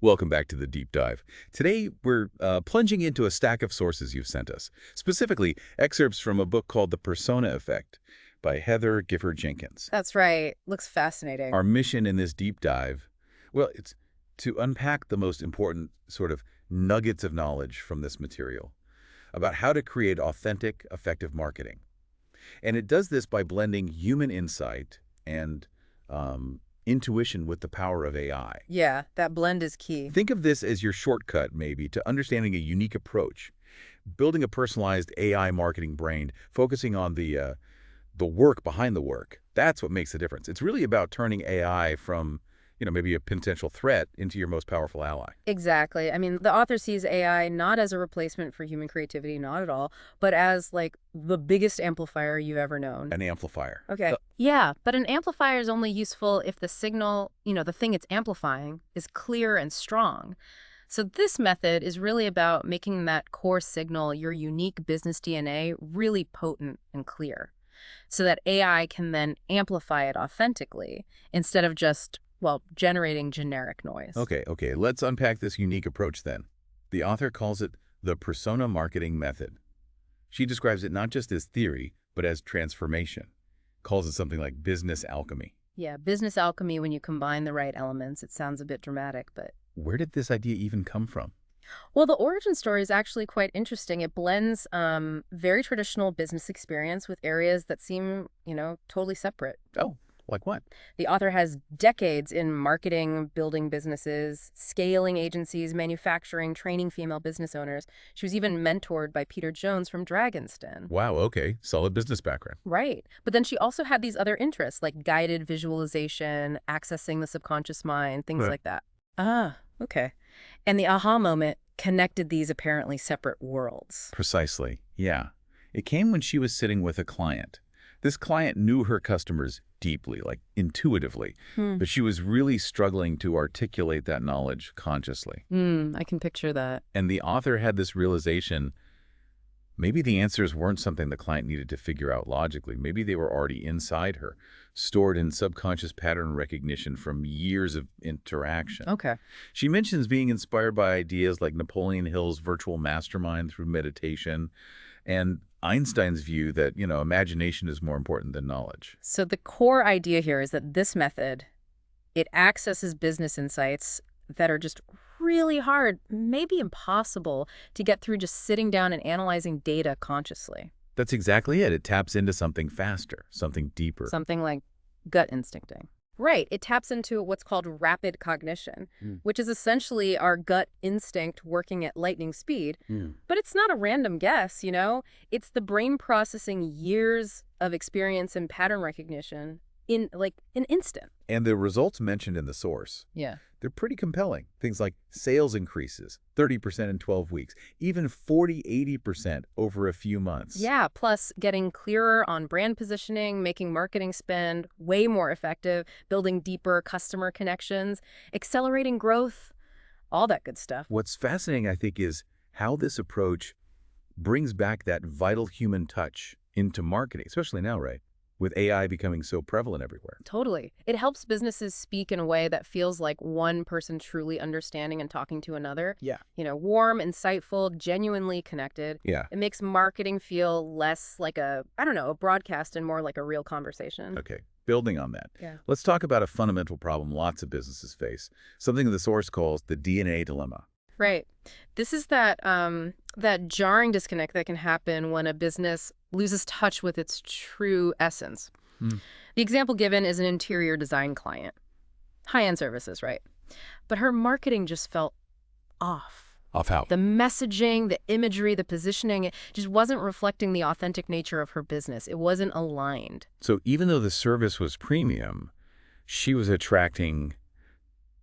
Welcome back to the deep dive. Today, we're plunging into a stack of sources you've sent us, specifically excerpts from a book called The Persona Effect by Heather Gifford-Jenkins. That's right. Looks fascinating. Our mission in this deep dive, well, it's to unpack the most important sort of nuggets of knowledge from this material about how to create authentic, effective marketing. And it does this by blending human insight and intuition with the power of AI. Yeah, that blend is key. Think of this as your shortcut, maybe, to understanding a unique approach, building a personalized AI marketing brain, focusing on the work behind the work. That's what makes the difference. It's really about turning AI from, maybe a potential threat into your most powerful ally. Exactly. I mean, the author sees AI not as a replacement for human creativity, not at all, but as, like, the biggest amplifier you've ever known. An amplifier. Okay. Yeah, but an amplifier is only useful if the signal, the thing it's amplifying, is clear and strong. So this method is really about making that core signal, your unique business DNA, really potent and clear, so that AI can then amplify it authentically instead of just, generating generic noise. Okay. Let's unpack this unique approach then. The author calls it the PersonaMarketing Method. She describes it not just as theory, but as transformation. Calls it something like business alchemy. Yeah, business alchemy when you combine the right elements. It sounds a bit dramatic, but... Where did this idea even come from? Well, the origin story is actually quite interesting. It blends very traditional business experience with areas that seem, totally separate. Oh, like what? The author has decades in marketing, building businesses, scaling agencies, manufacturing, training female business owners. She was even mentored by Peter Jones from Dragon's Den. Wow, okay. Solid business background. Right. But then she also had these other interests, like guided visualization, accessing the subconscious mind, things like that. Ah, okay. And the aha moment connected these apparently separate worlds. Precisely, yeah. It came when she was sitting with a client. This client knew her customers deeply, like intuitively, but she was really struggling to articulate that knowledge consciously. I can picture that. And the author had this realization, maybe the answers weren't something the client needed to figure out logically. Maybe they were already inside her, stored in subconscious pattern recognition from years of interaction. Okay. She mentions being inspired by ideas like Napoleon Hill's virtual mastermind through meditation, and Einstein's view that, imagination is more important than knowledge. So the core idea here is that this method, it accesses business insights that are just really hard, maybe impossible, to get through just sitting down and analyzing data consciously. That's exactly it. It taps into something faster, something deeper. Something like gut instincting. Right. It taps into what's called rapid cognition, which is essentially our gut instinct working at lightning speed. But it's not a random guess, It's the brain processing years of experience and pattern recognition in, an instant. And the results mentioned in the source, they're pretty compelling. Things like sales increases, 30% in 12 weeks, even 80% over a few months. Yeah, plus getting clearer on brand positioning, making marketing spend way more effective, building deeper customer connections, accelerating growth, all that good stuff. What's fascinating, I think, is how this approach brings back that vital human touch into marketing, especially now, right? With AI becoming so prevalent everywhere. Totally. It helps businesses speak in a way that feels like one person truly understanding and talking to another. Yeah. Warm, insightful, genuinely connected. Yeah. It makes marketing feel less like a broadcast and more like a real conversation. Okay. Building on that, Yeah. let's talk about a fundamental problem lots of businesses face, something the source calls the DNA Dilemma. Right. This is that jarring disconnect that can happen when a business loses touch with its true essence. The example given is an interior design client. High-end services, right? But her marketing just felt off. Off how? The messaging, the imagery, the positioning, it just wasn't reflecting the authentic nature of her business. It wasn't aligned. So even though the service was premium, she was attracting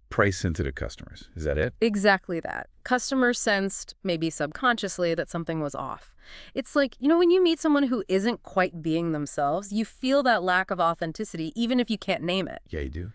price-sensitive customers. Is that it? Exactly that. Customers sensed, maybe subconsciously, that something was off. It's like, when you meet someone who isn't quite being themselves, you feel that lack of authenticity, even if you can't name it. Yeah, you do.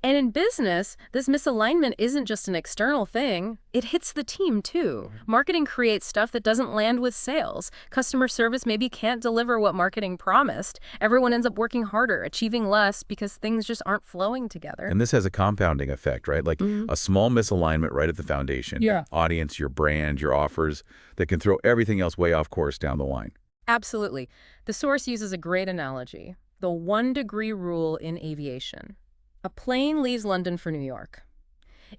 And in business, this misalignment isn't just an external thing. It hits the team, too. Marketing creates stuff that doesn't land with sales. Customer service maybe can't deliver what marketing promised. Everyone ends up working harder, achieving less because things just aren't flowing together. And this has a compounding effect, right? Like a small misalignment right at the foundation. Yeah. Audience, your brand, your offers, that can throw everything else way off course down the line. Absolutely. The source uses a great analogy, the 1-degree rule in aviation. A plane leaves London for New York.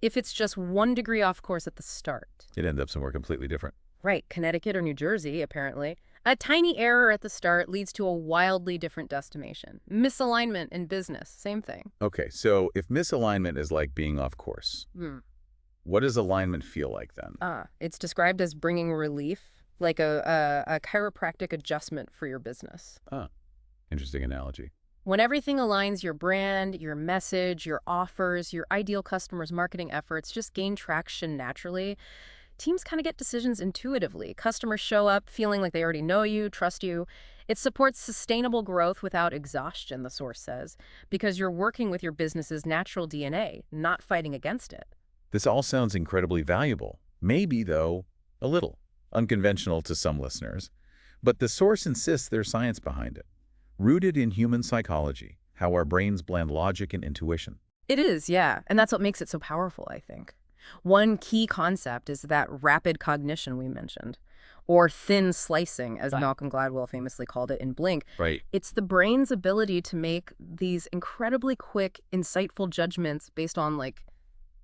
If it's just 1 degree off course at the start. It ends up somewhere completely different. Right, Connecticut or New Jersey, apparently. A tiny error at the start leads to a wildly different destination. Misalignment in business, same thing. Okay, so if misalignment is like being off course, what does alignment feel like then? It's described as bringing relief, like a chiropractic adjustment for your business. Interesting analogy. When everything aligns, your brand, your message, your offers, your ideal customers' marketing efforts just gain traction naturally, teams kind of get decisions intuitively. Customers show up feeling like they already know you, trust you. It supports sustainable growth without exhaustion, the source says, because you're working with your business's natural DNA, not fighting against it. This all sounds incredibly valuable. Maybe, though, a little unconventional to some listeners. But the source insists there's science behind it. Rooted in human psychology, how our brains blend logic and intuition. It is, yeah. And that's what makes it so powerful, I think. One key concept is that rapid cognition we mentioned, or thin slicing, as Malcolm Gladwell famously called it in Blink. Right. It's the brain's ability to make these incredibly quick, insightful judgments based on,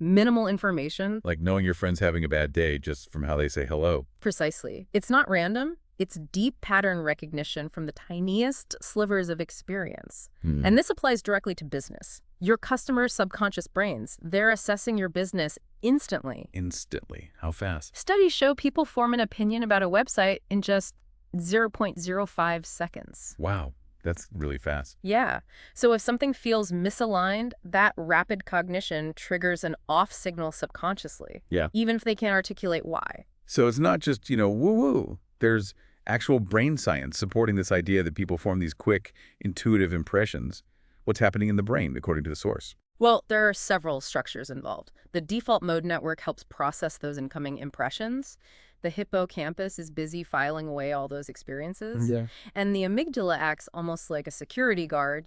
minimal information. Like knowing your friend's having a bad day just from how they say hello. Precisely. It's not random. It's deep pattern recognition from the tiniest slivers of experience. And this applies directly to business. Your customers' subconscious brains, they're assessing your business instantly. Instantly. How fast? Studies show people form an opinion about a website in just 0.05 seconds. Wow, that's really fast. Yeah. So if something feels misaligned, that rapid cognition triggers an off signal subconsciously. Yeah. Even if they can't articulate why. So it's not just, woo-woo. There's actual brain science supporting this idea that people form these quick, intuitive impressions. What's happening in the brain, according to the source? Well, there are several structures involved. The default mode network helps process those incoming impressions. The hippocampus is busy filing away all those experiences. Yeah. And the amygdala acts almost like a security guard,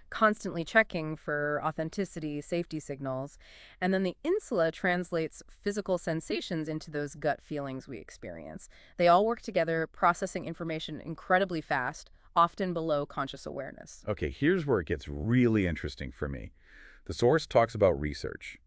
constantly checking for authenticity, safety signals. And then the insula translates physical sensations into those gut feelings we experience. They all work together, processing information incredibly fast, often below conscious awareness. Okay, here's where it gets really interesting for me. The source talks about research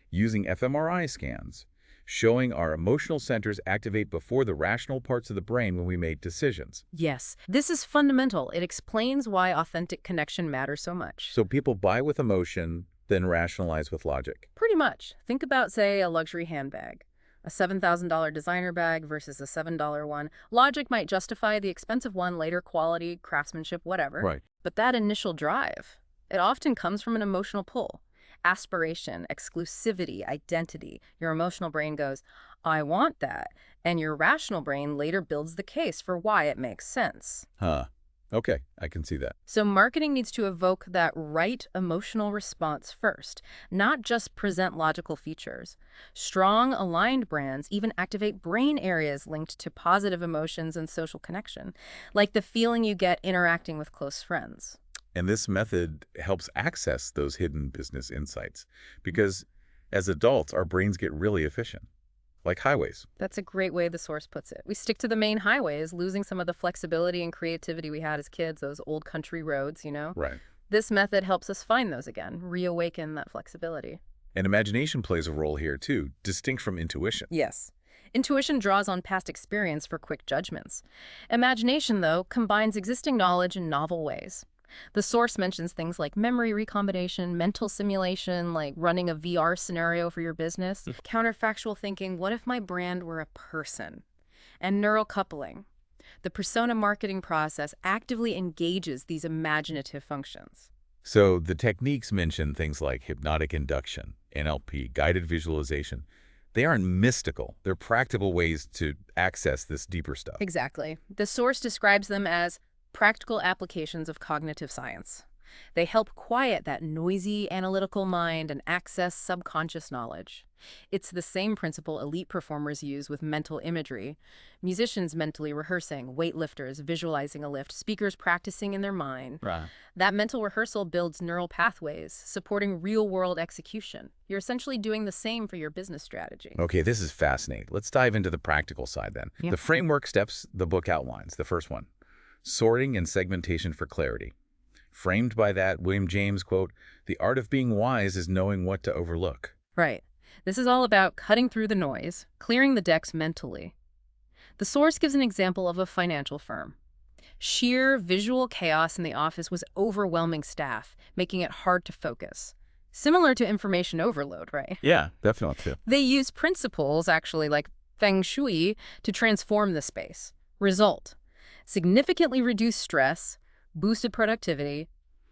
using fMRI scans, showing our emotional centers activate before the rational parts of the brain when we make decisions. Yes, this is fundamental. It explains why authentic connection matters so much. So people buy with emotion, then rationalize with logic. Pretty much. Think about, say, a luxury handbag. A $7,000 designer bag versus a $7 one. Logic might justify the expensive one, later quality, craftsmanship, whatever. Right. But that initial drive, it often comes from an emotional pull. Aspiration, exclusivity, identity. Your emotional brain goes, I want that. And your rational brain later builds the case for why it makes sense. Okay, I can see that. So marketing needs to evoke that right emotional response first, not just present logical features. Strong, aligned brands even activate brain areas linked to positive emotions and social connection, like the feeling you get interacting with close friends. And this method helps access those hidden business insights because as adults, our brains get really efficient, like highways. That's a great way the source puts it. We stick to the main highways, losing some of the flexibility and creativity we had as kids, those old country roads, Right. This method helps us find those again, reawaken that flexibility. And imagination plays a role here too, distinct from intuition. Yes. Intuition draws on past experience for quick judgments. Imagination, though, combines existing knowledge in novel ways. The source mentions things like memory recombination, mental simulation, like running a VR scenario for your business, counterfactual thinking, what if my brand were a person? And neural coupling. The persona marketing process actively engages these imaginative functions. So the techniques mention things like hypnotic induction, NLP, guided visualization. They aren't mystical. They're practical ways to access this deeper stuff. Exactly. The source describes them as practical applications of cognitive science. They help quiet that noisy, analytical mind and access subconscious knowledge. It's the same principle elite performers use with mental imagery. Musicians mentally rehearsing, weightlifters visualizing a lift, speakers practicing in their mind. Right. That mental rehearsal builds neural pathways, supporting real-world execution. You're essentially doing the same for your business strategy. Okay, this is fascinating. Let's dive into the practical side then. Yeah. The framework steps the book outlines. The first one, sorting and segmentation for clarity. Framed by that William James quote, "The art of being wise is knowing what to overlook." Right. This is all about cutting through the noise, clearing the decks mentally. The source gives an example of a financial firm. Sheer visual chaos in the office was overwhelming staff, making it hard to focus. Similar to information overload, right? Yeah, definitely. They use principles, actually, like feng shui, to transform the space. Result: significantly reduced stress, boosted productivity.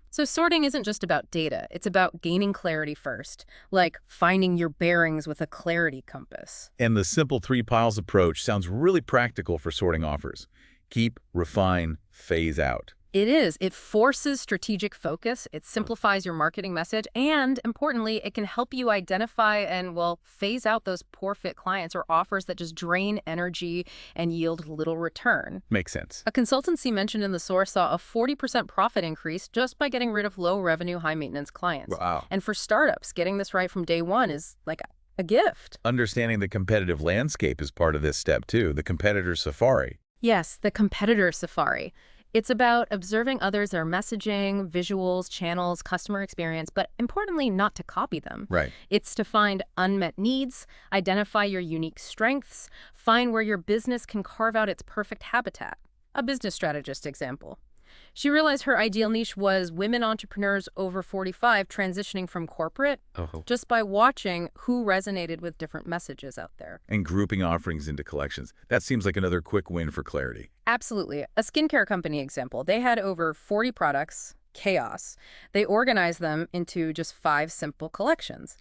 So sorting isn't just about data, it's about gaining clarity first, like finding your bearings with a clarity compass. And the simple 3 piles approach sounds really practical for sorting offers. Keep, refine, phase out. It is. It forces strategic focus, it simplifies your marketing message, and importantly, it can help you identify and, well, phase out those poor fit clients or offers that just drain energy and yield little return. Makes sense. A consultancy mentioned in the source saw a 40% profit increase just by getting rid of low revenue, high maintenance clients. Wow. And for startups, getting this right from day one is like a gift. Understanding the competitive landscape is part of this step too, the competitor safari. Yes, the competitor safari. It's about observing others, their messaging, visuals, channels, customer experience, but importantly, not to copy them. Right. It's to find unmet needs, identify your unique strengths, find where your business can carve out its perfect habitat. A business strategist example. She realized her ideal niche was women entrepreneurs over 45 transitioning from corporate just by watching who resonated with different messages out there. And grouping offerings into collections. That seems like another quick win for clarity. Absolutely. A skincare company example. They had over 40 products, chaos. They organized them into just 5 simple collections.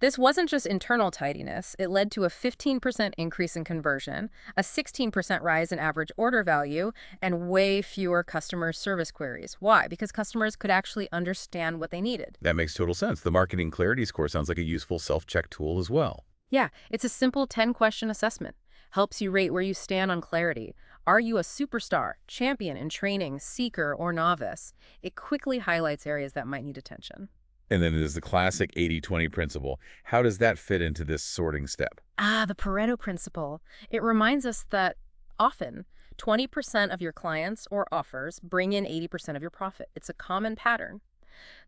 This wasn't just internal tidiness. It led to a 15% increase in conversion, a 16% rise in average order value, and way fewer customer service queries. Why? Because customers could actually understand what they needed. That makes total sense. The Marketing Clarity Score sounds like a useful self-check tool as well. Yeah, it's a simple 10-question assessment. Helps you rate where you stand on clarity. Are you a superstar, champion in training, seeker, or novice? It quickly highlights areas that might need attention. And then there's the classic 80-20 principle. How does that fit into this sorting step? The Pareto principle. It reminds us that often 20% of your clients or offers bring in 80% of your profit. It's a common pattern.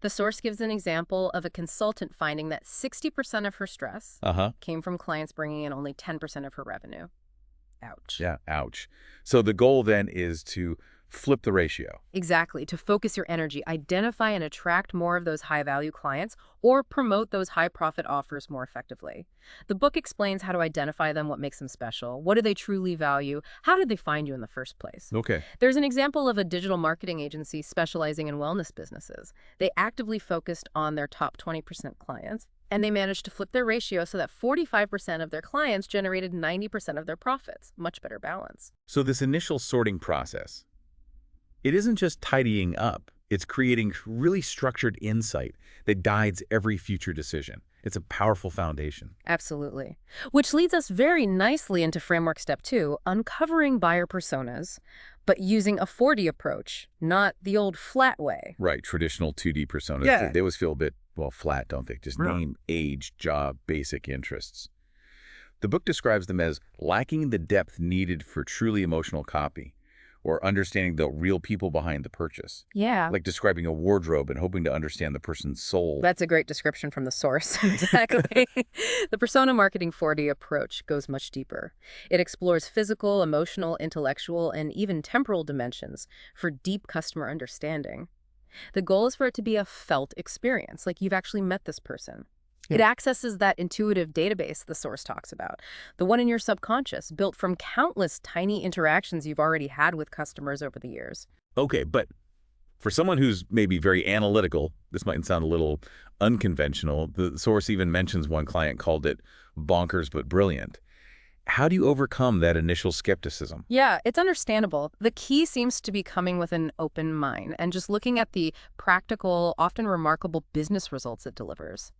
The source gives an example of a consultant finding that 60% of her stress came from clients bringing in only 10% of her revenue. Ouch. Yeah, ouch. So the goal then is to flip the ratio. Exactly. To focus your energy, identify and attract more of those high-value clients or promote those high-profit offers more effectively. The book explains how to identify them, what makes them special, what do they truly value, how did they find you in the first place. Okay. There's an example of a digital marketing agency specializing in wellness businesses. They actively focused on their top 20% clients, and they managed to flip their ratio so that 45% of their clients generated 90% of their profits. Much better balance. So this initial sorting process, it isn't just tidying up. It's creating really structured insight that guides every future decision. It's a powerful foundation. Absolutely. Which leads us very nicely into framework step 2, uncovering buyer personas, but using a 4D approach, not the old flat way. Right, traditional 2D personas. Yeah. They always feel a bit, well, flat, don't they? Just name, age, job, basic interests. The book describes them as lacking the depth needed for truly emotional copy, or understanding the real people behind the purchase. Yeah. Like describing a wardrobe and hoping to understand the person's soul. That's a great description from the source. Exactly. The persona marketing 4D approach goes much deeper. It explores physical, emotional, intellectual, and even temporal dimensions for deep customer understanding. The goal is for it to be a felt experience, like you've actually met this person. It accesses that intuitive database the source talks about, the one in your subconscious, built from countless tiny interactions you've already had with customers over the years. Okay, but for someone who's maybe very analytical, this might sound a little unconventional. The source even mentions one client called it bonkers but brilliant. how do you overcome that initial skepticism? Yeah, it's understandable. The key seems to be coming with an open mind and just looking at the practical, often remarkable business results it delivers.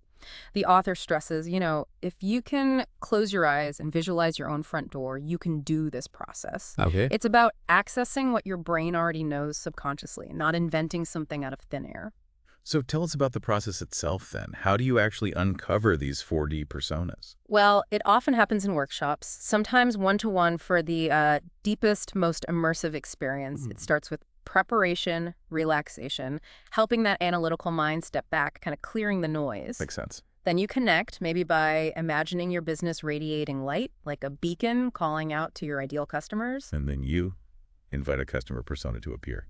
The author stresses, if you can close your eyes and visualize your own front door, you can do this process. Okay. It's about accessing what your brain already knows subconsciously, not inventing something out of thin air. So tell us about the process itself then. How do you actually uncover these 4D personas? Well, it often happens in workshops, sometimes one-to-one for the deepest, most immersive experience. It starts with preparation, relaxation, helping that analytical mind step back, kind of clearing the noise. Makes sense. Then you connect, maybe by imagining your business radiating light, like a beacon calling out to your ideal customers. And then you invite a customer persona to appear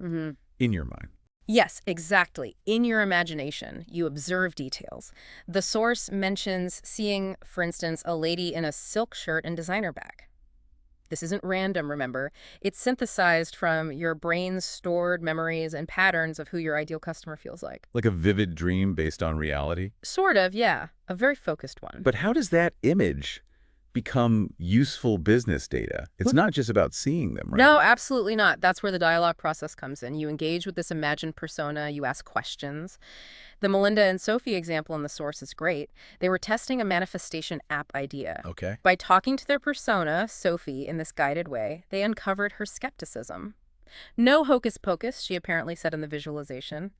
in your mind. Yes, exactly. In your imagination, you observe details. The source mentions seeing, for instance, a lady in a silk shirt and designer bag. This isn't random, remember. It's synthesized from your brain's stored memories and patterns of who your ideal customer feels like. Like a vivid dream based on reality? Sort of, yeah. A very focused one. But how does that image become useful business data? It's not just about seeing them, right? No, absolutely not. That's where the dialogue process comes in. You engage with this imagined persona, you ask questions. The Melinda and Sophie example in the source is great. They were testing a manifestation app idea. Okay. By talking to their persona, Sophie, in this guided way, they uncovered her skepticism. No hocus pocus, she apparently said in the visualization.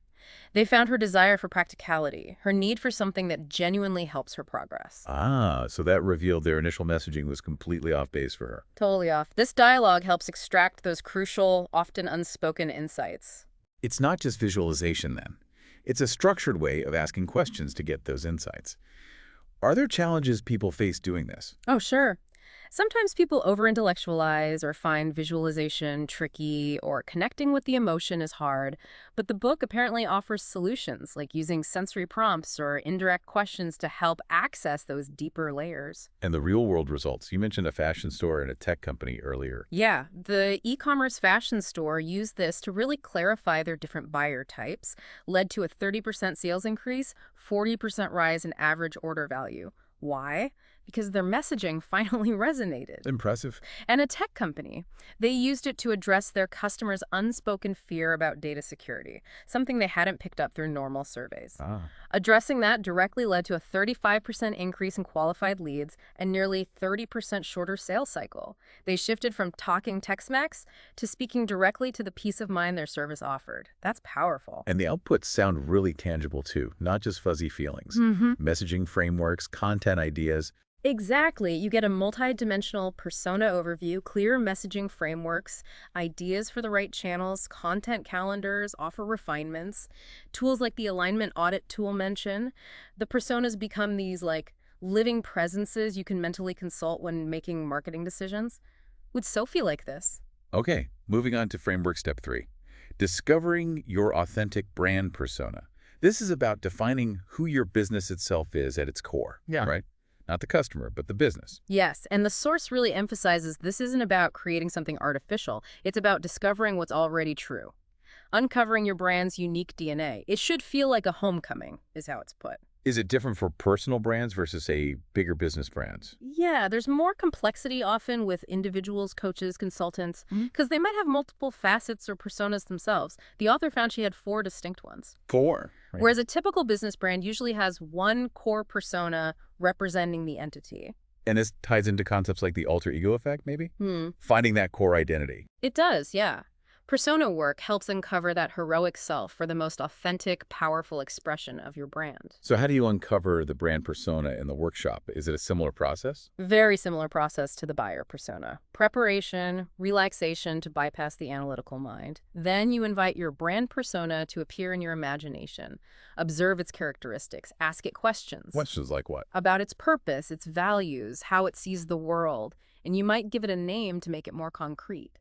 They found her desire for practicality, her need for something that genuinely helps her progress. Ah, so that revealed their initial messaging was completely off base for her. Totally off. This dialogue helps extract those crucial, often unspoken insights. It's not just visualization then. It's a structured way of asking questions to get those insights. Are there challenges people face doing this? Oh, sure. Sometimes people over-intellectualize or find visualization tricky or connecting with the emotion is hard, but the book apparently offers solutions like using sensory prompts or indirect questions to help access those deeper layers. And the real-world results. You mentioned a fashion store and a tech company earlier. Yeah, the e-commerce fashion store used this to really clarify their different buyer types, led to a 30% sales increase, 40% rise in average order value. Why? Because their messaging finally resonated. Impressive. And a tech company. They used it to address their customers' unspoken fear about data security, something they hadn't picked up through normal surveys. Addressing that directly led to a 35% increase in qualified leads and nearly 30% shorter sales cycle. They shifted from talking Tex-Mex to speaking directly to the peace of mind their service offered. That's powerful. And the outputs sound really tangible too, not just fuzzy feelings. Messaging frameworks, content ideas. Exactly. You get a multi-dimensional persona overview, clear messaging frameworks, ideas for the right channels, content calendars, offer refinements, tools like the alignment audit tool mentioned. The personas become these living presences you can mentally consult when making marketing decisions. Would Sophie like this? Okay, moving on to framework step 3. Discovering your authentic brand persona. This is about defining who your business itself is at its core, right? Not the customer, but the business. Yes, and the source really emphasizes this isn't about creating something artificial. It's about discovering what's already true. Uncovering your brand's unique DNA. It should feel like a homecoming, is how it's put. Is it different for personal brands versus, say, bigger business brands? Yeah, there's more complexity often with individuals, coaches, consultants, because they might have multiple facets or personas themselves. The author found she had 4 distinct ones. 4? Right. Whereas a typical business brand usually has one core persona representing the entity. And this ties into concepts like the alter ego effect, maybe? Finding that core identity. It does, yeah. Persona work helps uncover that heroic self for the most authentic, powerful expression of your brand. So how do you uncover the brand persona in the workshop? Is it a similar process? Very similar process to the buyer persona. Preparation, relaxation to bypass the analytical mind. Then you invite your brand persona to appear in your imagination. Observe its characteristics. Ask it questions. Questions like what? About its purpose, its values, how it sees the world. And you might give it a name to make it more concrete.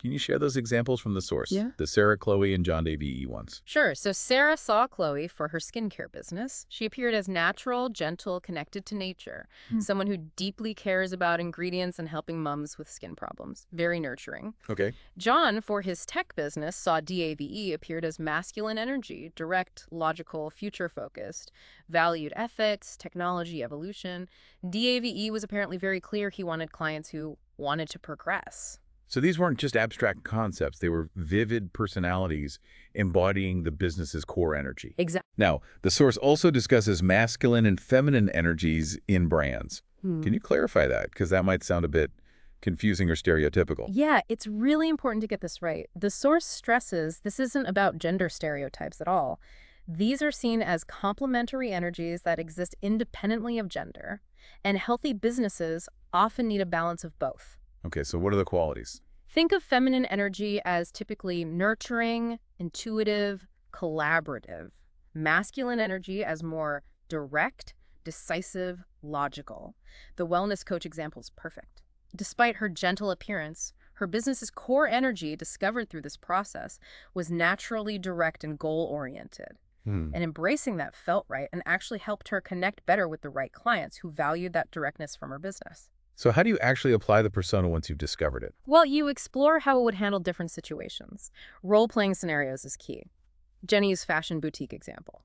Can you share those examples from the source? Yeah. The Sarah, Chloe, and John Day VE ones. Sure. So Sarah saw Chloe for her skincare business. She appeared as natural, gentle, connected to nature, someone who deeply cares about ingredients and helping mums with skin problems. Very nurturing. Okay. John, for his tech business, saw DAVE appeared as masculine energy, direct, logical, future-focused, valued ethics, technology, evolution. DAVE was apparently very clear he wanted clients who wanted to progress. So these weren't just abstract concepts. They were vivid personalities embodying the business's core energy. Exactly. Now, the source also discusses masculine and feminine energies in brands. Can you clarify that? Because that might sound a bit confusing or stereotypical. Yeah, it's really important to get this right. The source stresses this isn't about gender stereotypes at all. These are seen as complementary energies that exist independently of gender, and healthy businesses often need a balance of both. Okay, so what are the qualities? Think of feminine energy as typically nurturing, intuitive, collaborative. Masculine energy as more direct, decisive, logical. The wellness coach example is perfect. Despite her gentle appearance, her business's core energy, discovered through this process, was naturally direct and goal-oriented. And embracing that felt right and actually helped her connect better with the right clients who valued that directness from her business. So how do you actually apply the persona once you've discovered it? Well, you explore how it would handle different situations. Role-playing scenarios is key. Jenny's fashion boutique example.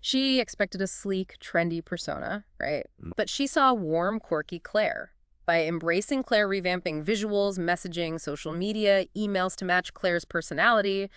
She expected a sleek, trendy persona, right? But she saw warm, quirky Claire. By embracing Claire, revamping visuals, messaging, social media, emails to match Claire's personality,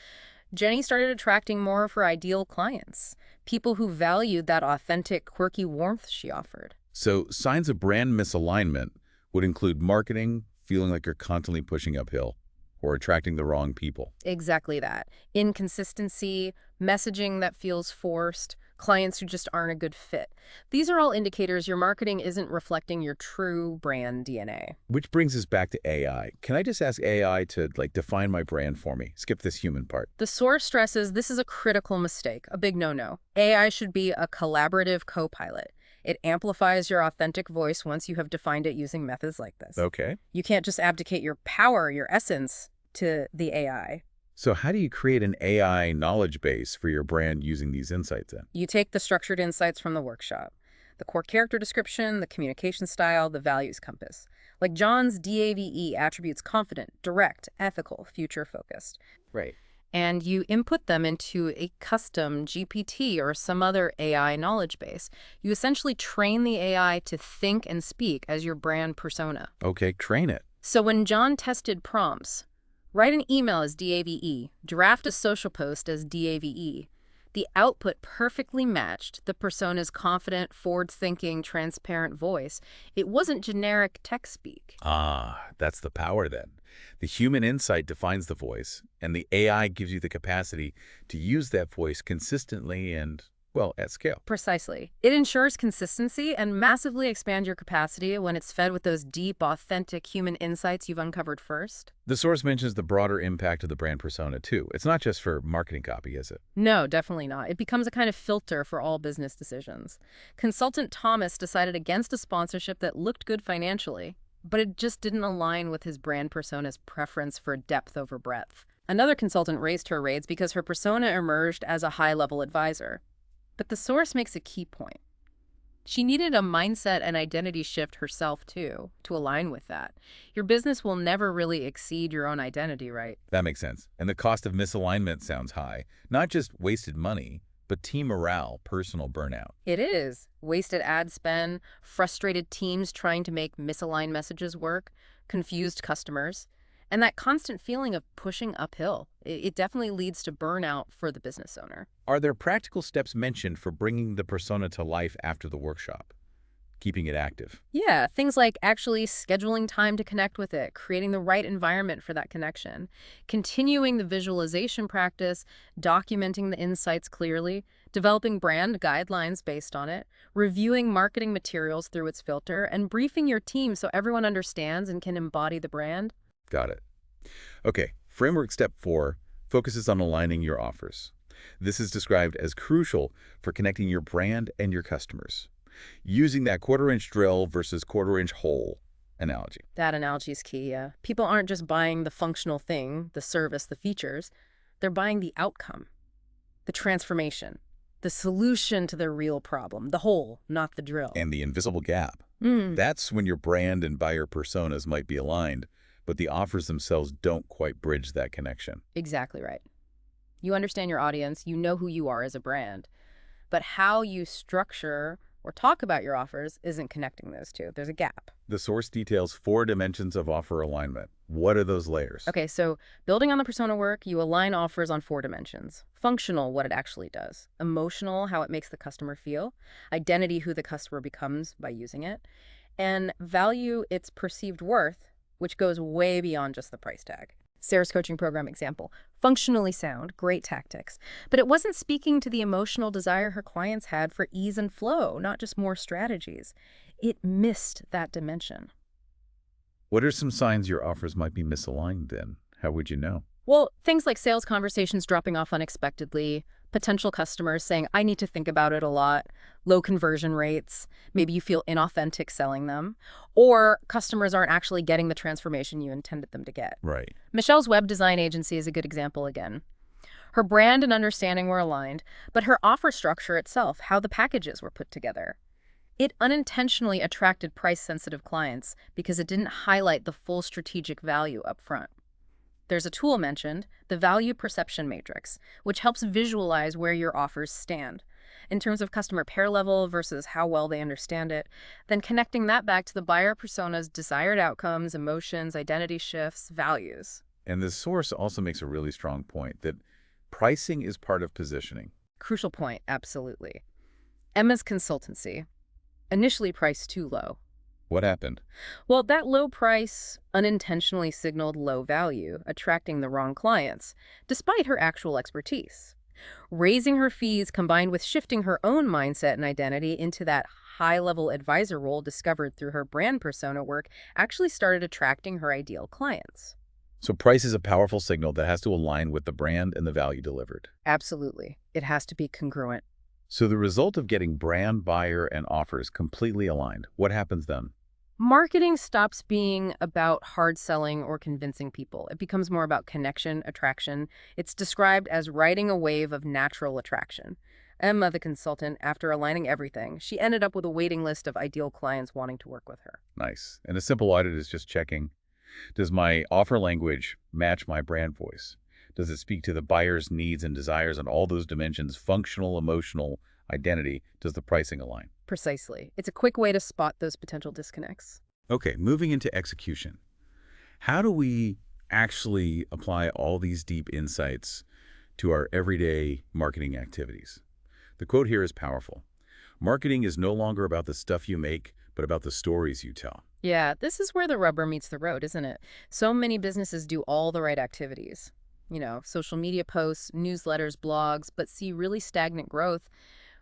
Jenny started attracting more of her ideal clients, people who valued that authentic, quirky warmth she offered. So signs of brand misalignment would include marketing, feeling like you're constantly pushing uphill, or attracting the wrong people. Exactly that. Inconsistency, messaging that feels forced, clients who just aren't a good fit. These are all indicators your marketing isn't reflecting your true brand DNA. Which brings us back to AI. Can I just ask AI to define my brand for me? Skip this human part. The source stresses this is a critical mistake, a big no-no. AI should be a collaborative co-pilot. It amplifies your authentic voice once you have defined it using methods like this. Okay. You can't just abdicate your power, your essence, to the AI. So how do you create an AI knowledge base for your brand using these insights then? You take the structured insights from the workshop. The core character description, the communication style, the values compass. Like John's DAVE attributes confident, direct, ethical, future-focused. Right. And you input them into a custom GPT or some other AI knowledge base. You essentially train the AI to think and speak as your brand persona. Okay, train it. So when John tested prompts, write an email as DAVE, draft a social post as DAVE. The output perfectly matched the persona's confident, forward-thinking, transparent voice. It wasn't generic text speak. Ah, that's the power then. The human insight defines the voice, and the AI gives you the capacity to use that voice consistently and, well, at scale. Precisely. It ensures consistency and massively expands your capacity when it's fed with those deep, authentic human insights you've uncovered first. The source mentions the broader impact of the brand persona, too. It's not just for marketing copy, is it? No, definitely not. It becomes a kind of filter for all business decisions. Consultant Thomas decided against a sponsorship that looked good financially, but it just didn't align with his brand persona's preference for depth over breadth. Another consultant raised her rates because her persona emerged as a high-level advisor. But the source makes a key point. She needed a mindset and identity shift herself, too, to align with that. Your business will never really exceed your own identity, right? That makes sense. And the cost of misalignment sounds high. Not just wasted money, but team morale, personal burnout. It is. Wasted ad spend, frustrated teams trying to make misaligned messages work, confused customers, and that constant feeling of pushing uphill. It definitely leads to burnout for the business owner. Are there practical steps mentioned for bringing the persona to life after the workshop? Keeping it active. Yeah, things like actually scheduling time to connect with it, creating the right environment for that connection, continuing the visualization practice, documenting the insights clearly, developing brand guidelines based on it, reviewing marketing materials through its filter, and briefing your team so everyone understands and can embody the brand. Got it. Okay, framework step 4 focuses on aligning your offers. This is described as crucial for connecting your brand and your customers. Using that quarter-inch drill versus quarter-inch hole analogy. That analogy is key, yeah. People aren't just buying the functional thing, the service, the features. They're buying the outcome, the transformation, the solution to their real problem, the whole, not the drill. And the invisible gap. Mm, That's when your brand and buyer personas might be aligned, but the offers themselves don't quite bridge that connection. exactly right. You understand your audience, you know who you are as a brand, but how you structure or talk about your offers isn't connecting those two. There's a gap. The source details 4 dimensions of offer alignment. What are those layers? Okay, so building on the persona work, you align offers on 4 dimensions. Functional, what it actually does. Emotional, how it makes the customer feel. Identity, who the customer becomes by using it. And value, its perceived worth, which goes way beyond just the price tag. Sarah's coaching program example. Functionally sound, great tactics. But it wasn't speaking to the emotional desire her clients had for ease and flow, not just more strategies. It missed that dimension. What are some signs your offers might be misaligned then? How would you know? Well, things like sales conversations dropping off unexpectedly, potential customers saying, I need to think about it a lot, low conversion rates, maybe you feel inauthentic selling them, or customers aren't actually getting the transformation you intended them to get. Right. Michelle's web design agency is a good example again. Her brand and understanding were aligned, but her offer structure itself, how the packages were put together, it unintentionally attracted price-sensitive clients because it didn't highlight the full strategic value up front. There's a tool mentioned, the Value Perception Matrix, which helps visualize where your offers stand in terms of customer pair level versus how well they understand it, then connecting that back to the buyer persona's desired outcomes, emotions, identity shifts, values. And the source also makes a really strong point that pricing is part of positioning. Crucial point, absolutely. Emma's consultancy, initially priced too low. What happened? Well, that low price unintentionally signaled low value, attracting the wrong clients, despite her actual expertise. Raising her fees combined with shifting her own mindset and identity into that high-level advisor role discovered through her brand persona work actually started attracting her ideal clients. So price is a powerful signal that has to align with the brand and the value delivered. Absolutely. It has to be congruent. So the result of getting brand, buyer, and offers completely aligned, what happens then? Marketing stops being about hard selling or convincing people. It becomes more about connection, attraction. It's described as riding a wave of natural attraction. Emma, the consultant, after aligning everything, she ended up with a waiting list of ideal clients wanting to work with her. Nice. And a simple audit is just checking, does my offer language match my brand voice? Does it speak to the buyer's needs and desires on all those dimensions, functional, emotional, identity? Does the pricing align? Precisely. It's a quick way to spot those potential disconnects. Okay, moving into execution. How do we actually apply all these deep insights to our everyday marketing activities? The quote here is powerful. Marketing is no longer about the stuff you make, but about the stories you tell. Yeah, this is where the rubber meets the road, isn't it? So many businesses do all the right activities. Social media posts, newsletters, blogs, but see really stagnant growth.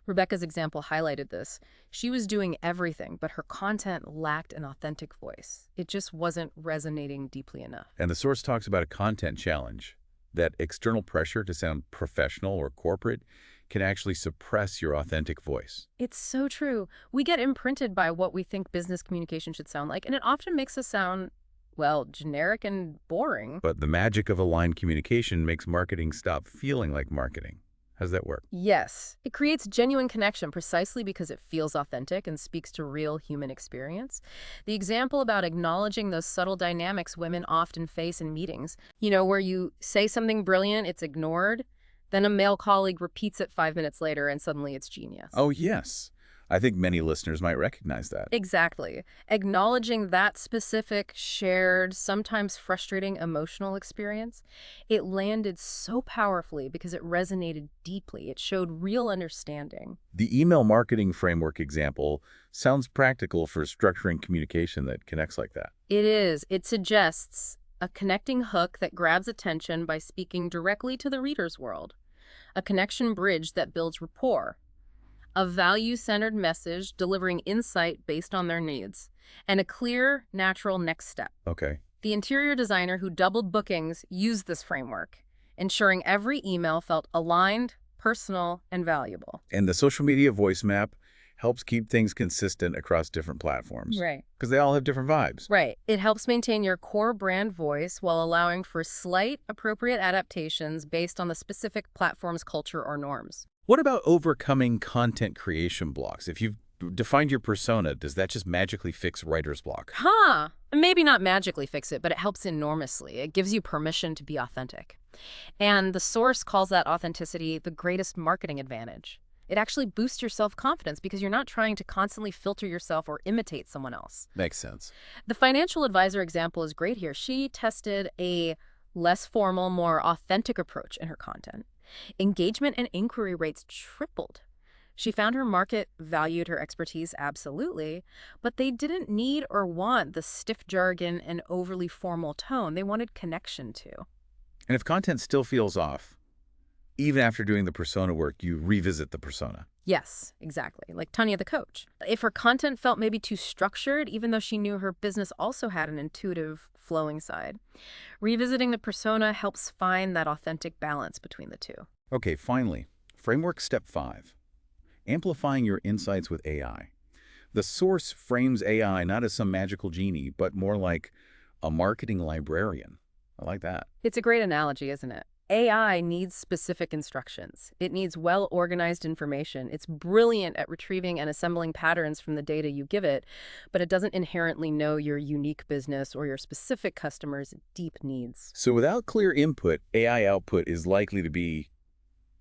Rebecca's example highlighted this. She was doing everything, but her content lacked an authentic voice. It just wasn't resonating deeply enough. And the source talks about a content challenge, that external pressure to sound professional or corporate can actually suppress your authentic voice. It's so true. We get imprinted by what we think business communication should sound like, and it often makes us sound, well, generic and boring. But the magic of aligned communication makes marketing stop feeling like marketing. How does that work? Yes, it creates genuine connection precisely because it feels authentic and speaks to real human experience. The example about acknowledging those subtle dynamics women often face in meetings, where you say something brilliant, it's ignored, then a male colleague repeats it 5 minutes later and suddenly it's genius. Oh, yes. I think many listeners might recognize that. Exactly. Acknowledging that specific, shared, sometimes frustrating emotional experience, it landed so powerfully because it resonated deeply. It showed real understanding. The email marketing framework example sounds practical for structuring communication that connects like that. It is. It suggests a connecting hook that grabs attention by speaking directly to the reader's world, a connection bridge that builds rapport, a value-centered message delivering insight based on their needs, and a clear, natural next step. Okay. The interior designer who doubled bookings used this framework, ensuring every email felt aligned, personal, and valuable. And the social media voice map, helps keep things consistent across different platforms. Right. Because they all have different vibes. Right. It helps maintain your core brand voice while allowing for slight, appropriate adaptations based on the specific platform's culture or norms. What about overcoming content creation blocks? If you've defined your persona, does that just magically fix writer's block? Maybe not magically fix it, but it helps enormously. It gives you permission to be authentic. And the source calls that authenticity the greatest marketing advantage. It actually boosts your self-confidence because you're not trying to constantly filter yourself or imitate someone else. Makes sense. The financial advisor example is great here. She tested a less formal, more authentic approach in her content. Engagement and inquiry rates tripled. She found her market valued her expertise absolutely, but they didn't need or want the stiff jargon and overly formal tone. They wanted connection too. And if content still feels off, even after doing the persona work, you revisit the persona. Yes, exactly. Like Tanya the coach. If her content felt maybe too structured, even though she knew her business also had an intuitive, flowing side, revisiting the persona helps find that authentic balance between the two. Okay, finally, framework step 5. Amplifying your insights with AI. The source frames AI not as some magical genie, but more like a marketing librarian. I like that. It's a great analogy, isn't it? AI needs specific instructions. It needs well-organized information. It's brilliant at retrieving and assembling patterns from the data you give it, but it doesn't inherently know your unique business or your specific customers' deep needs. So without clear input, AI output is likely to be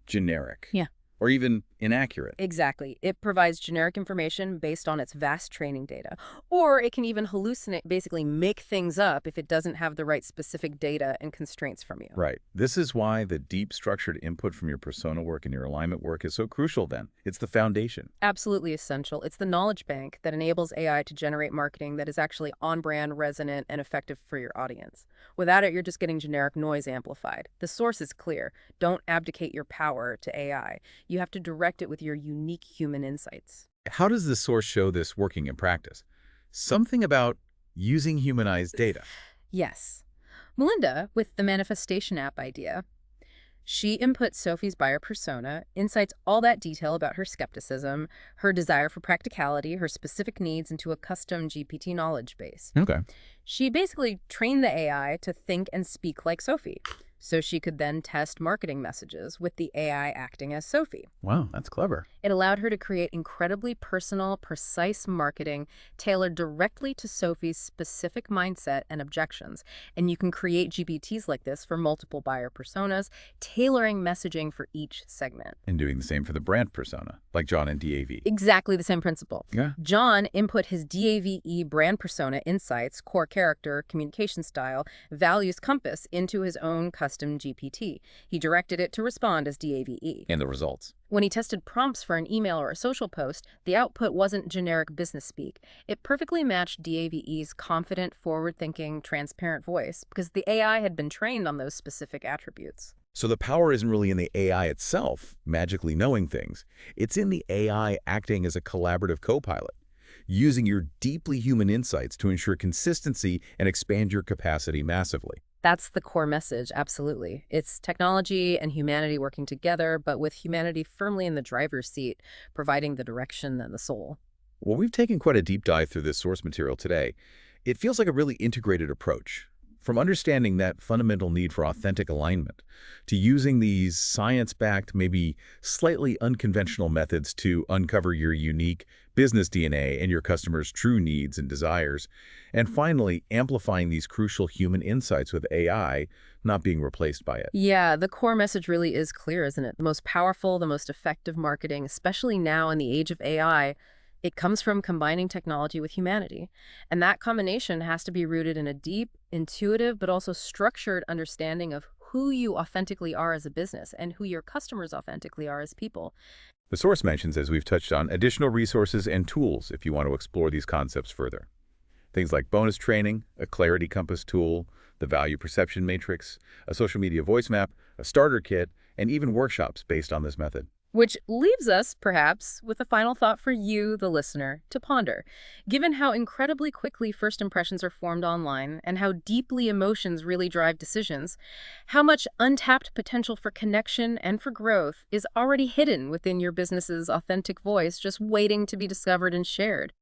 generic. Yeah. Or even inaccurate. Exactly. It provides generic information based on its vast training data. Or it can even hallucinate, basically make things up if it doesn't have the right specific data and constraints from you. Right. This is why the deep structured input from your persona work and your alignment work is so crucial then. It's the foundation. Absolutely essential. It's the knowledge bank that enables AI to generate marketing that is actually on-brand, resonant, and effective for your audience. Without it, you're just getting generic noise amplified. The source is clear. Don't abdicate your power to AI. You have to direct it with your unique human insights. How does the source show this working in practice? Something about using humanized data. Yes. Melinda, with the manifestation app idea, she inputs Sophie's buyer persona, insights all that detail about her skepticism, her desire for practicality, her specific needs into a custom GPT knowledge base. Okay. She basically trained the AI to think and speak like Sophie, so she could then test marketing messages with the AI acting as Sophie. Wow, that's clever. It allowed her to create incredibly personal, precise marketing tailored directly to Sophie's specific mindset and objections. And you can create GPTs like this for multiple buyer personas, tailoring messaging for each segment. And doing the same for the brand persona, like John and DAV. Exactly the same principle. Yeah. John input his DAVE brand persona insights, core character, communication style, values compass into his own custom GPT. He directed it to respond as DAVE. And the results. When he tested prompts for an email or a social post, the output wasn't generic business speak. It perfectly matched DAVE's confident, forward-thinking, transparent voice because the AI had been trained on those specific attributes. So the power isn't really in the AI itself, magically knowing things. It's in the AI acting as a collaborative co-pilot, using your deeply human insights to ensure consistency and expand your capacity massively. That's the core message, absolutely. It's technology and humanity working together, but with humanity firmly in the driver's seat, providing the direction and the soul. Well, we've taken quite a deep dive through this source material today. It feels like a really integrated approach. From understanding that fundamental need for authentic alignment, to using these science-backed, maybe slightly unconventional methods to uncover your unique business DNA and your customers' true needs and desires, and finally, amplifying these crucial human insights with AI, not being replaced by it. Yeah, the core message really is clear, isn't it? The most powerful, the most effective marketing, especially now in the age of AI, it comes from combining technology with humanity. And that combination has to be rooted in a deep, intuitive, but also structured understanding of who you authentically are as a business and who your customers authentically are as people. The source mentions, as we've touched on, additional resources and tools if you want to explore these concepts further. Things like bonus training, a clarity compass tool, the value perception matrix, a social media voice map, a starter kit, and even workshops based on this method. Which leaves us, perhaps, with a final thought for you, the listener, to ponder. Given how incredibly quickly first impressions are formed online and how deeply emotions really drive decisions, how much untapped potential for connection and for growth is already hidden within your business's authentic voice, just waiting to be discovered and shared.